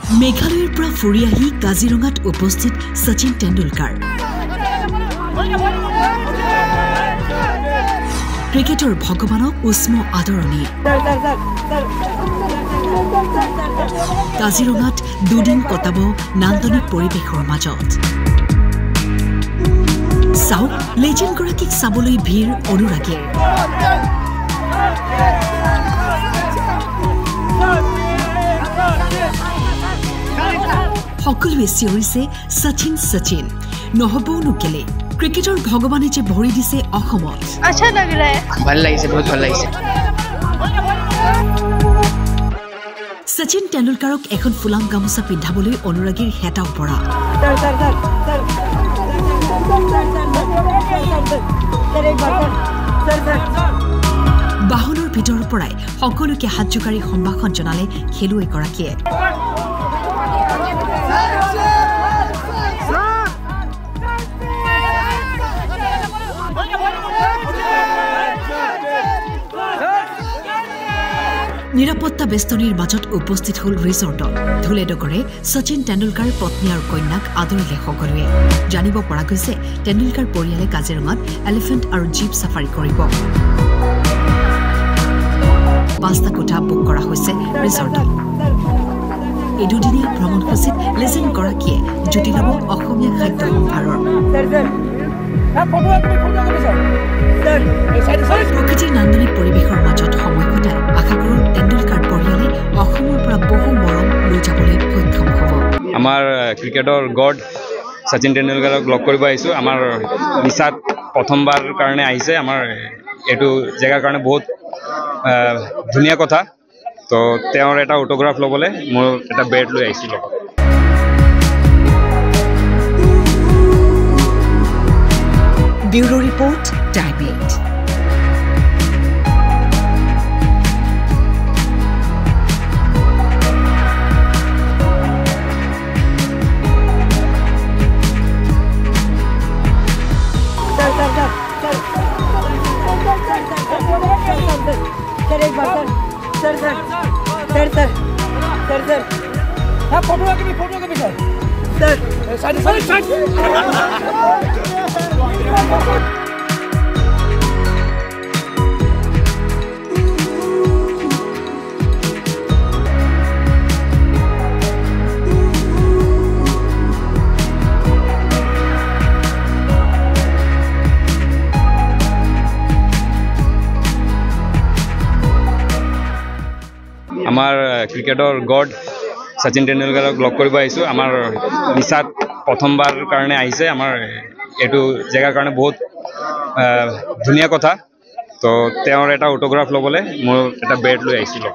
মেঘালয়ৰ পৰা ফুৰি আহি কাজিৰঙাত উপস্থিত শচীন তেণ্ডুলকাৰ ক্ৰিকেটৰ ভগৱানক উষ্ম আদৰণি কাজিৰঙাত দুদিন কটাব নান্দনিক পৰিৱেশৰ মাজত চাওক লেজেণ্ডগৰাকীক চাবলৈ ভিৰ অনুৰাগীৰ সকলোৱে চিঞৰিছে সচিন সচিন নহবনো কেলে ক্ৰিকেটৰ ভগৱানে যে ভৰি দিছে অসমত আচ্ছা লাগ ৰা ভাল লাগিছে বহুত ভাল লাগিছে সচিন তেণ্ডুলকাৰক এখন ফুলাম গামোচা পিন্ধাবলৈ অনুৰাগীৰ হেতা উপৰা বাহনৰ ভিতৰৰ পৰাই সকলোকে হাত জোকাৰি সম্ভাষণ জনালে খেলুৱৈগৰাকীয়ে নিৰাপত্তা বেষ্টনীৰ মাজত উপস্থিত হল ৰিজৰ্টত ধুলে ডগৰে সচিন তেণ্ডুলকাৰ পত্নী আৰু কন্যাক আদৰিলে সকলোৱে জানিব পৰা গৈছে তেণ্ডুলকাৰ পৰিয়ালে কাজিৰঙাত এলিফেণ্ট আৰু জীপ চাফাৰী কৰিব 5টা কোঠা বুক কৰা হৈছে ৰিজৰ্টত এই দুদিনীয়া ভ্ৰমণসূচীত লেজেণ্ডগৰাকীয়ে জুতি ল'ব অসমীয়া খাদ্য সম্ভাৰৰ প্ৰকৃতিৰ নান্দনিক পৰিৱেশৰ মাজত সময় কটাই আশা কৰোঁ তেণ্ডুলকাৰ পৰিয়ালে অসমৰ পৰা বহু মৰম লৈ যাবলৈ সক্ষম হ'ব আমাৰ ক্ৰিকেটৰ গড সচিন তেণ্ডুলকাৰক লগ কৰিব আহিছোঁ আমাৰ নিচাত প্ৰথমবাৰ কাৰণে আহিছে আমাৰ এইটো জেগাৰ কাৰণে বহুত ধুনীয়া কথা তো তেওঁৰ এটা অটোগ্ৰাফ ল'বলৈ মই এটা বেট লৈ আহিছিলোঁ ব্যুৰো ৰিপৰ্ট টাইম 8আমাৰ ক্ৰিকেটৰ গড সচিন তেণ্ডুলকাৰক লগ কৰিব আহিছোঁ আমাৰ নিচাত প্ৰথমবাৰ কাৰণে আহিছে আমাৰ এইটো জেগাৰ কাৰণে বহুত ধুনীয়া কথা তো তেওঁৰ এটা অটোগ্ৰাফ ল'বলৈ মই এটা বেট লৈ আহিছিলোঁ